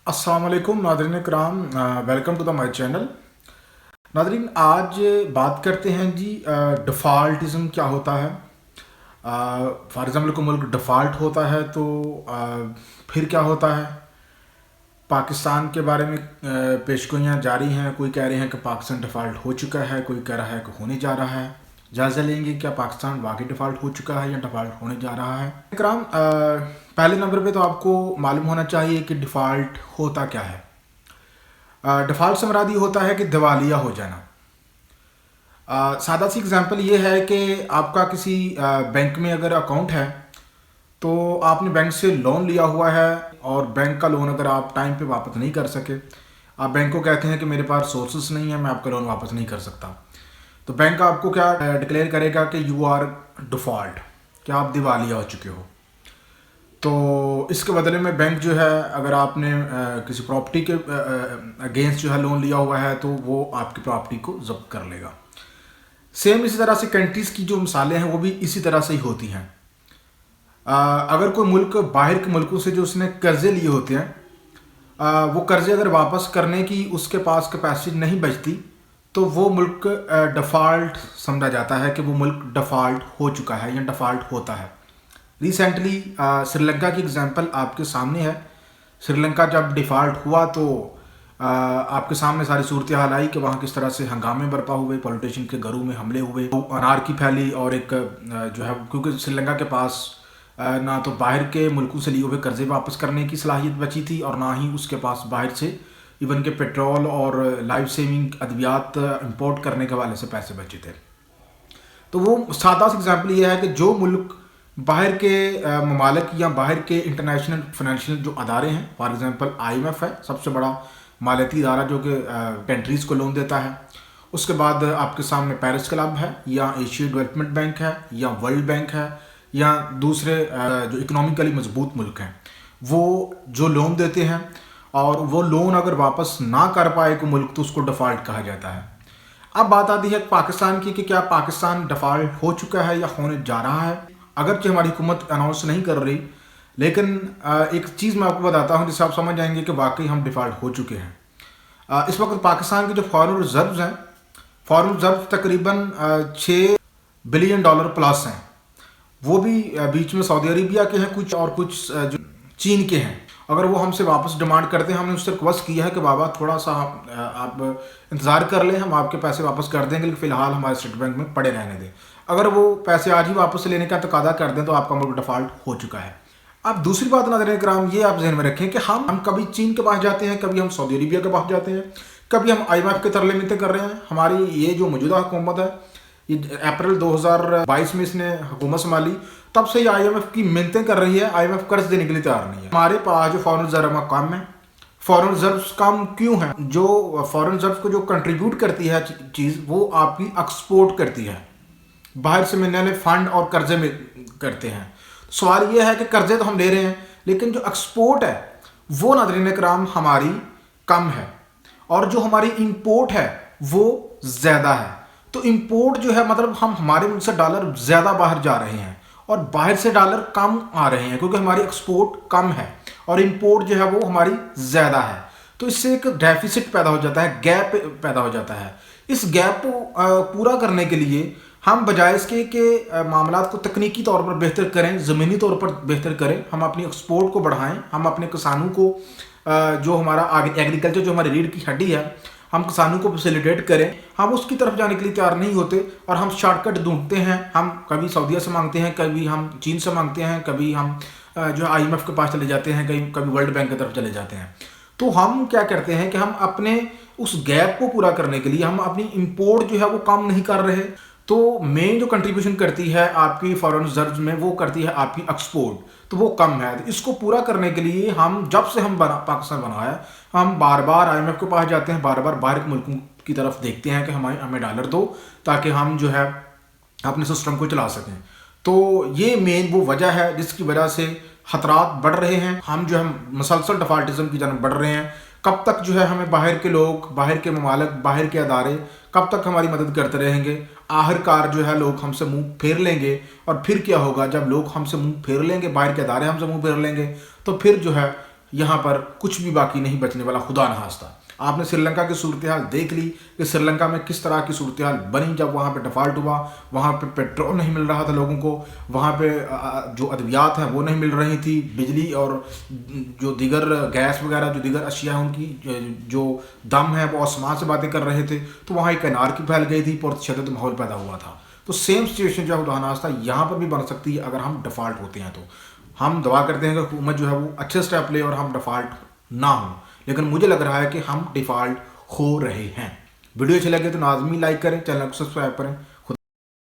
अस्सलाम वालेकुम नादरीन कराम, welcome to the my channel. नादरीन, आज बात करते हैं जी डिफ़ॉल्टिज़म क्या होता है। फॉर एग्ज़ाम्पल कोई मुल्क डिफ़ॉल्ट होता है तो फिर क्या होता है। पाकिस्तान के बारे में पेशगोइयाँ जारी हैं। कोई कह रहे हैं कि पाकिस्तान डिफ़ॉल्ट हो चुका है, कोई कह रहा है कि होने जा रहा है। जायज़ा लेंगे क्या पाकिस्तान वाकई डिफ़ॉल्ट हो चुका है या डिफ़ॉल्ट होने जा रहा है। इकराम, पहले नंबर पे तो आपको मालूम होना चाहिए कि डिफ़ॉल्ट होता क्या है। डिफ़ॉल्ट से मुराद ये होता है कि दिवालिया हो जाना। सादा सी एग्जांपल ये है कि आपका किसी बैंक में अगर अकाउंट है तो आपने बैंक से लोन लिया हुआ है और बैंक का लोन अगर आप टाइम पे वापस नहीं कर सके, आप बैंक को कहते हैं कि मेरे पास सोर्सेस नहीं है, मैं आपका लोन वापस नहीं कर सकता। तो बैंक आपको क्या डिक्लेयर करेगा कि यू आर डिफ़ॉल्ट, कि आप दिवालिया हो चुके हो। तो इसके बदले में बैंक जो है, अगर आपने किसी प्रॉपर्टी के अगेंस्ट जो है लोन लिया हुआ है तो वो आपकी प्रॉपर्टी को जब्त कर लेगा। सेम इसी तरह से कंट्रीज़ की जो मिसालें हैं वो भी इसी तरह से ही होती हैं। अगर कोई मुल्क बाहर के मुल्कों से जो उसने कर्जे लिए होते हैं, वो कर्जे अगर वापस करने की उसके पास कैपेसिटी नहीं बचती तो वो मुल्क डिफ़ॉल्ट समझा जाता है कि वो मुल्क डिफ़ॉल्ट हो चुका है या डिफ़ॉल्ट होता है। रिसेंटली श्रीलंका की एग्जांपल आपके सामने है। श्रीलंका जब डिफ़ॉल्ट हुआ तो आपके सामने सारी सूरत हाल आई कि वहाँ किस तरह से हंगामे बरपा हुए, पॉलिटिशियन के घरों में हमले हुए, अनारकी फैली और एक जो है, क्योंकि श्रीलंका के पास ना तो बाहर के मुल्कों से लिए हुए कर्जे वापस करने की सलाहियत बची थी और ना ही उसके पास बाहर से इवन के पेट्रोल और लाइफ सेविंग अद्वियात इंपोर्ट करने के वाले से पैसे बचे थे। तो वो सादा सा एग्जाम्पल ये है कि जो मुल्क बाहर के ममालिक या बाहर के इंटरनेशनल फाइनेंशियल जो अदारे हैं, फॉर एग्जांपल आईएमएफ है सबसे बड़ा मालियाती इदारा जो कि कंट्रीज़ को लोन देता है। उसके बाद आपके सामने पेरिस क्लब है या एशिया डेवलपमेंट बैंक है या वर्ल्ड बैंक है या दूसरे जो इकोनॉमिकली मजबूत मुल्क हैं, वो जो लोन देते हैं और वो लोन अगर वापस ना कर पाए कोई मुल्क तो उसको डिफ़ॉल्ट कहा जाता है। अब बात आती है पाकिस्तान की कि क्या पाकिस्तान डिफ़ॉल्ट हो चुका है या होने जा रहा है। अगरचे हमारी हुकूमत अनाउंस नहीं कर रही, लेकिन एक चीज़ मैं आपको बताता हूँ जिससे आप समझ जाएंगे कि वाकई हम डिफ़ॉल्ट हो चुके हैं। इस वक्त पाकिस्तान के जो फॉरेन रिजर्व्स हैं, फॉरेन रिजर्व तकरीबन $6 बिलियन प्लस हैं। वो भी बीच में सऊदी अरेबिया के हैं कुछ और कुछ जो चीन के हैं। अगर वो हमसे वापस डिमांड करते हैं, हमने उससे रिक्वेस्ट किया है कि बाबा थोड़ा सा आप इंतज़ार कर लें, हम आपके पैसे वापस कर देंगे, लेकिन फ़िलहाल हमारे स्टेट बैंक में पड़े रहने दें। अगर वो पैसे आज ही वापस लेने का तकादा कर दें तो आपका मुल्क डिफ़ॉल्ट हो चुका है। अब दूसरी बात नाज़रीन कराम, ये आप जहन में रखें कि हम कभी चीन के पास जाते हैं, कभी हम सऊदी अरेबिया के पास जाते हैं, कभी हम आईएमएफ के तरले मिन्नतें कर रहे हैं। हमारी ये जो मौजूदा हुकूमत है, ये अप्रैल 2022 में इसने हुकूमत संभाली, तब से ये आईएमएफ की मिन्नतें कर रही है। आईएमएफ कर्ज देने के लिए तैयार नहीं है। हमारे पास जो फॉरेन रिजर्व कम है। फॉरेन रिजर्व कम क्यों है? जो फॉरेन रिजर्व को जो कंट्रीब्यूट करती है चीज़, वो आपकी एक्सपोर्ट करती है, बाहर से मिलने वाले फंड और कर्जे में करते हैं। सवाल ये है कि कर्जे तो हम ले रहे हैं, लेकिन जो एक्सपोर्ट है वो नाज़रीन कराम हमारी कम है और जो हमारी इंपोर्ट है वो ज़्यादा है। तो इंपोर्ट जो है, मतलब हम हमारे मुल्क से डॉलर ज़्यादा बाहर जा रहे हैं और बाहर से डॉलर कम आ रहे हैं, क्योंकि हमारी एक्सपोर्ट कम है और इंपोर्ट जो है वो हमारी ज़्यादा है। तो इससे एक डेफिसिट पैदा हो जाता है, गैप पैदा हो जाता है। इस गैप को पूरा करने के लिए हम बजाय इसके कि मामलात को तकनीकी तौर पर बेहतर करें, ज़मीनी तौर पर बेहतर करें, हम अपनी एक्सपोर्ट को बढ़ाएं, हम अपने किसानों को जो हमारा एग्रीकल्चर जो हमारी रीढ़ की हड्डी है, हम किसानों को फैसिलिटेट करें, हम उसकी तरफ जाने के लिए तैयार नहीं होते और हम शॉर्टकट ढूंढते हैं। हम कभी सऊदीया से मांगते हैं, कभी हम चीन से मांगते हैं, कभी हम जो आईएमएफ के पास चले जाते हैं, कभी वर्ल्ड बैंक की तरफ चले जाते हैं। तो हम क्या करते हैं कि हम अपने उस गैप को पूरा करने के लिए हम अपनी इंपोर्ट जो है वो कम नहीं कर रहे। तो मेन जो कंट्रीब्यूशन करती है आपकी फॉरेन रिजर्व में, वो करती है आपकी एक्सपोर्ट, तो वो कम है। तो इसको पूरा करने के लिए हम जब से हम पाकिस्तान बना है, हम बार बार आईएमएफ के पास जाते हैं, बार बार बाहर के मुल्कों की तरफ देखते हैं कि हमें डॉलर दो ताकि हम जो है अपने सिस्टम को चला सकें। तो ये मेन वो वजह है जिसकी वजह से खतरात बढ़ रहे हैं। हम जो है मसलसल डिफ़ॉल्टिज़म की जानब बढ़ रहे हैं। कब तक जो है हमें बाहर के लोग, बाहर के ममालिक, बाहर के अदारे कब तक हमारी मदद करते रहेंगे? आखिरकार जो है लोग हमसे मुंह फेर लेंगे। और फिर क्या होगा? जब लोग हमसे मुंह फेर लेंगे, बाहर के अदारे हमसे मुंह फेर लेंगे, तो फिर जो है यहाँ पर कुछ भी बाकी नहीं बचने वाला, खुदा न खास्ता। आपने श्रीलंका की सूरत हाल देख ली कि श्रीलंका में किस तरह की सूरत हाल बनी जब वहाँ पे डिफ़ॉल्ट हुआ। वहाँ पे पेट्रोल नहीं मिल रहा था लोगों को, वहाँ पे जो अद्वियात हैं वो नहीं मिल रही थी, बिजली और जो दीगर गैस वगैरह जो दीगर अशिया हैं उनकी जो दम है वो आसमान से बातें कर रहे थे। तो वहाँ एक अनारकी फैल गई थी, पुरतशद्दुद माहौल पैदा हुआ था। तो सेम सिचुएशन जो है खुदा न खास्ता यहाँ पर भी बन सकती है अगर हम डिफ़ॉल्ट होते हैं। तो हम दुआ करते हैं कि हुकूमत जो है वो अच्छे स्टेप ले और हम डिफ़ॉल्ट ना हो, लेकिन मुझे लग रहा है कि हम डिफ़ॉल्ट हो रहे हैं। वीडियो अच्छी लगे तो नाज़मी लाइक करें, चैनल को सब्सक्राइब करें।